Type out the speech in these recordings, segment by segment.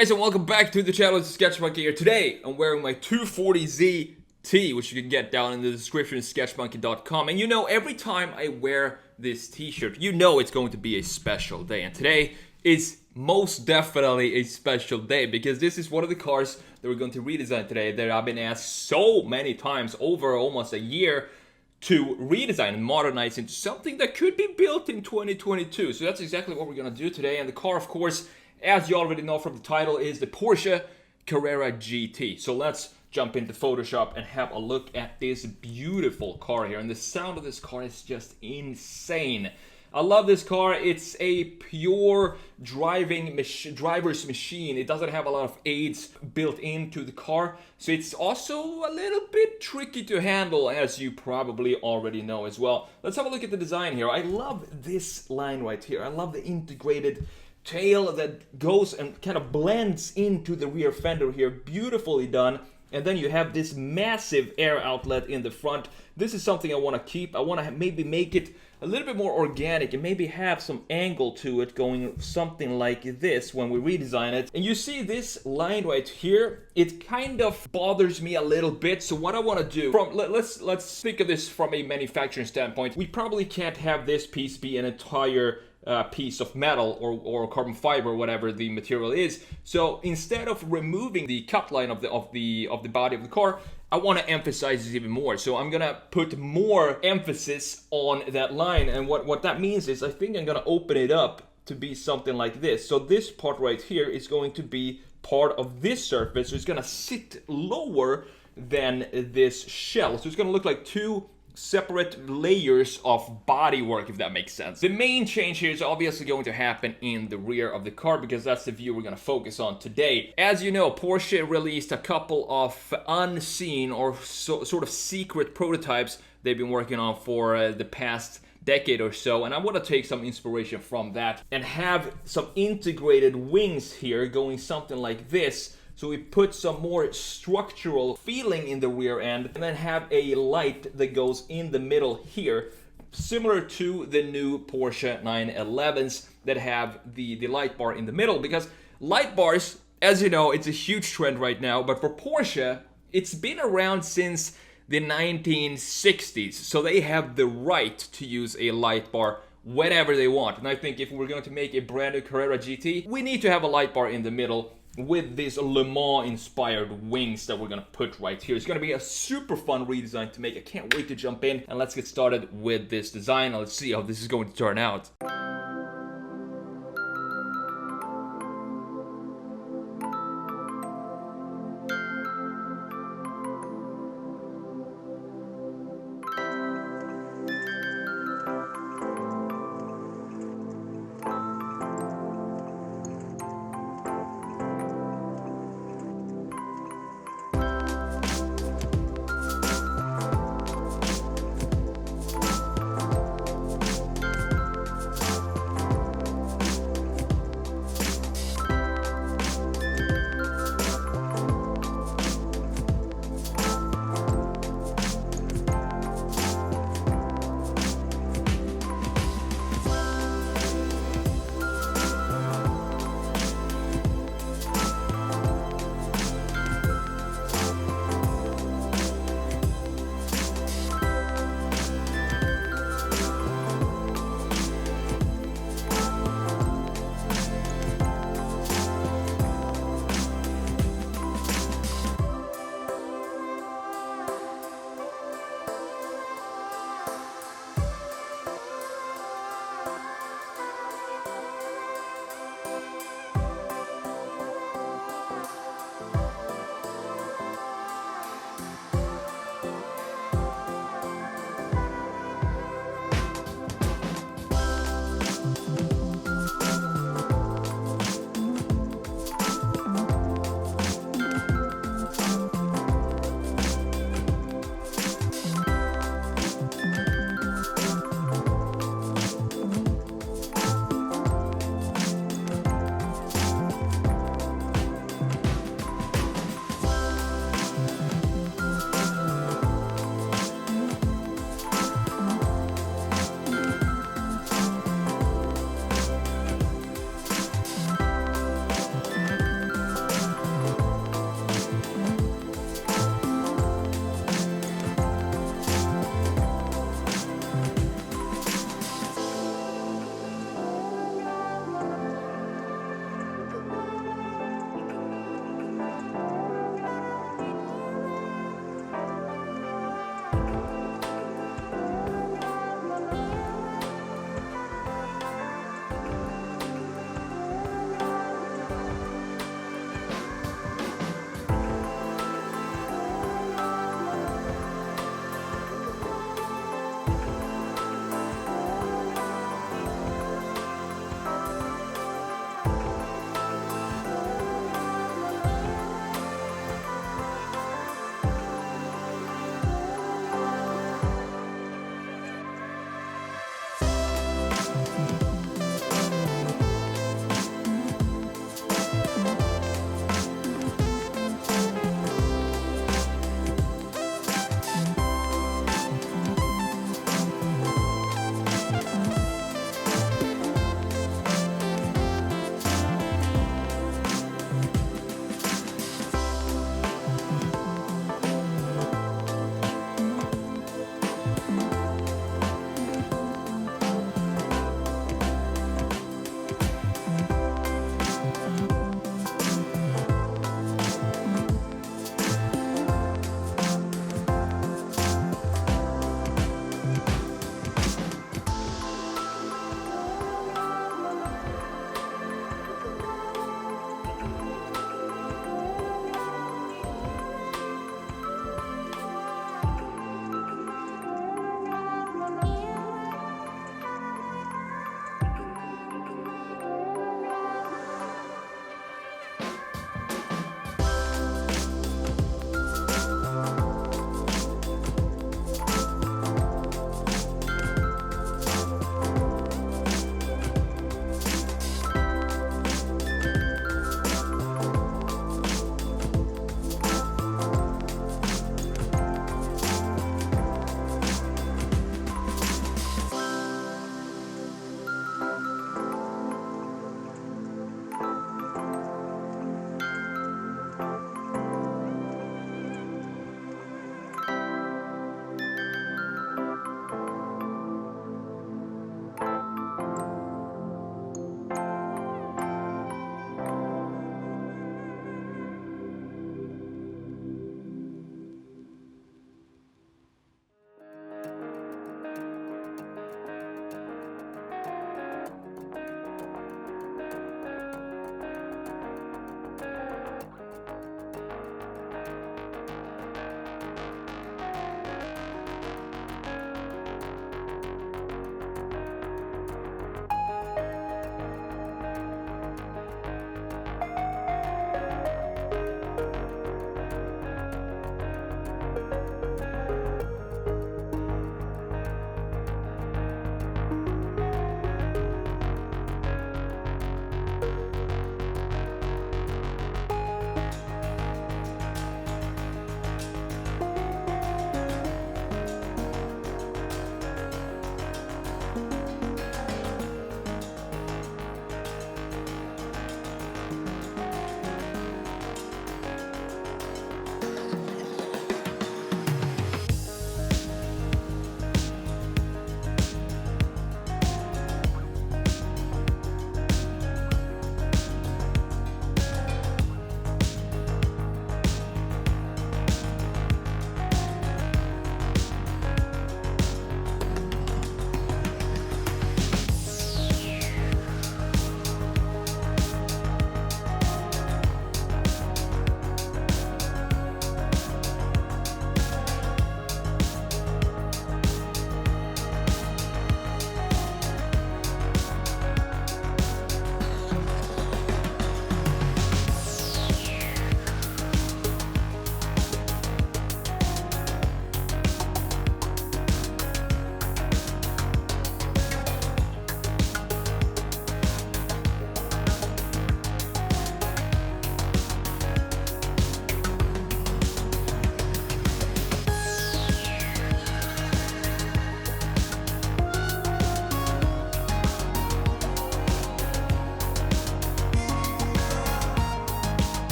guys, and welcome back to the channel. It's TheSketchMonkey here. Today, I'm wearing my 240Z tee, which you can get down in the description at sketchmonkey.com. And you know, every time I wear this t-shirt, you know it's going to be a special day. And today is most definitely a special day, because this is one of the cars that we're going to redesign today that I've been asked so many times over almost a year to redesign and modernize into something that could be built in 2022. So that's exactly what we're going to do today. And the car, of course, as you already know from the title, is the Porsche Carrera GT. So let's jump into Photoshop and have a look at this beautiful car here. And the sound of this car is just insane. I love this car. It's a pure driver's machine. It doesn't have a lot of aids built into the car. So it's also a little bit tricky to handle, as you probably already know as well. Let's have a look at the design here. I love this line right here. I love the integrated tail that goes and kind of blends into the rear fender here. Beautifully done. And then you have this massive air outlet in the front. This is something I want to keep. I want to maybe make it a little bit more organic and maybe have some angle to it, going something like this when we redesign it. And you see this line right here, it kind of bothers me a little bit. So what I want to do, let's think of this from a manufacturing standpoint. We probably can't have this piece be an entire piece of metal or carbon fiber, whatever the material is. So instead of removing the cut line of the body of the car, I want to emphasize this even more. So I'm gonna put more emphasis on that line, and what that means is I think I'm gonna open it up to be something like this. So this part right here is going to be part of this surface. So it's gonna sit lower than this shell. So it's gonna look like two separate layers of bodywork, if that makes sense. The main change here is obviously going to happen in the rear of the car, because that's the view we're going to focus on today. As you know, Porsche released a couple of unseen or sort of secret prototypes they've been working on for the past decade or so, and I want to take some inspiration from that and have some integrated wings here going something like this. So we put some more structural feeling in the rear end, and then have a light that goes in the middle here, similar to the new Porsche 911s that have the light bar in the middle. Because light bars, as you know, it's a huge trend right now, but for Porsche, it's been around since the 1960s. So they have the right to use a light bar whenever they want. And I think if we're going to make a brand new Carrera GT, we need to have a light bar in the middle with these Le Mans inspired wings that we're gonna put right here. It's gonna be a super fun redesign to make. I can't wait to jump in, and let's get started with this design. Let's see how this is going to turn out.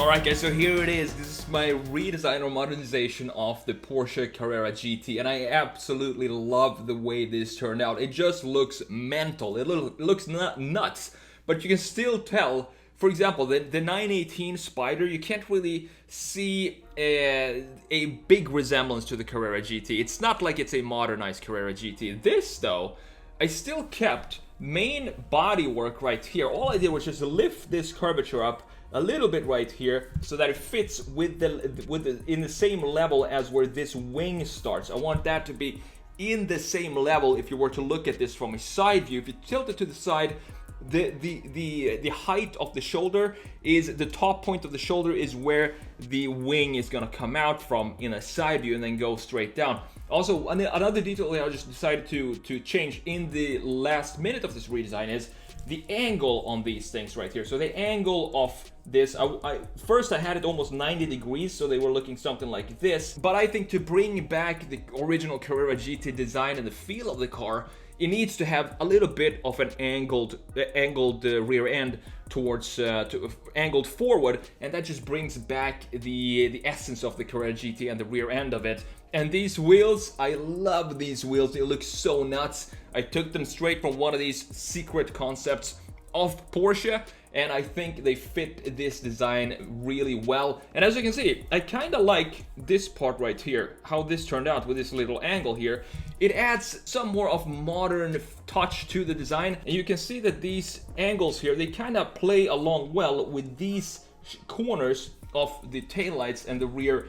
Alright guys, so here it is. This is my redesign or modernization of the Porsche Carrera GT, and I absolutely love the way this turned out. It just looks mental. It looks nuts, but you can still tell. For example, the 918 Spider, you can't really see a big resemblance to the Carrera GT. It's not like it's a modernized Carrera GT. This though, I still kept main bodywork right here. All I did was just lift this curvature up a little bit right here so that it fits in the same level as where this wing starts. I want that to be in the same level. If you were to look at this from a side view, if you tilt it to the side, the height of the shoulder is, the top point of the shoulder is where the wing is gonna come out from in a side view and then go straight down. Also, another detail that I just decided to change in the last minute of this redesign is the angle on these things right here. So the angle of this, first I had it almost 90 degrees, so they were looking something like this. But I think to bring back the original Carrera GT design and the feel of the car, it needs to have a little bit of an angled rear end towards angled forward, and that just brings back the essence of the Carrera GT and the rear end of it. And these wheels, I love these wheels. They look so nuts. I took them straight from one of these secret concepts of Porsche, and I think they fit this design really well. And as you can see, I kind of like this part right here, how this turned out with this little angle here. It adds some more of modern touch to the design, and you can see that these angles here, they kind of play along well with these corners of the taillights and the rear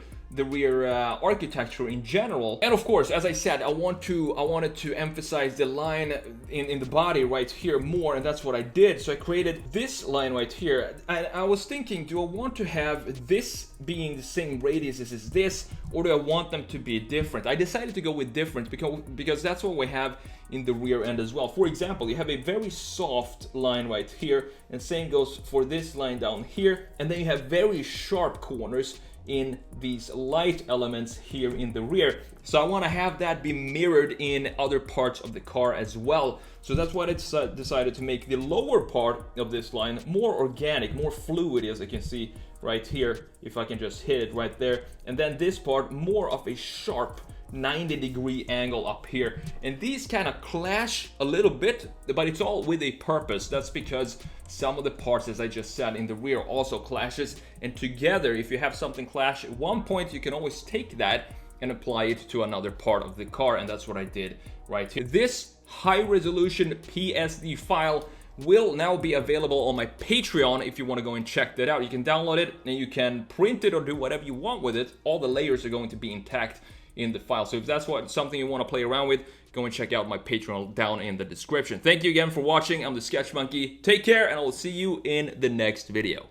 architecture in general. And of course, as I said, I wanted to emphasize the line in the body right here more, and that's what I did. So I created this line right here, and I was thinking, do I want to have this being the same radius as this, or do I want them to be different? I decided to go with different because that's what we have in the rear end as well. For example, you have a very soft line right here, and same goes for this line down here, and then you have very sharp corners in these light elements here in the rear. So I want to have that be mirrored in other parts of the car as well. So that's why I decided to make the lower part of this line more organic, more fluid, as you can see right here, if I can just hit it right there. And then this part more of a sharp 90-degree angle up here, and these kind of clash a little bit, but it's all with a purpose. That's because some of the parts, as I just said, in the rear also clashes, and together, if you have something clash at one point, you can always take that and apply it to another part of the car, and that's what I did right here. This high-resolution PSD file will now be available on my Patreon if you want to go and check that out. You can download it and you can print it or do whatever you want with it. All the layers are going to be intact in the file. So if that's something you want to play around with, go and check out my Patreon down in the description. Thank you again for watching. I'm the TheSketchMonkey. Take care, and I will see you in the next video.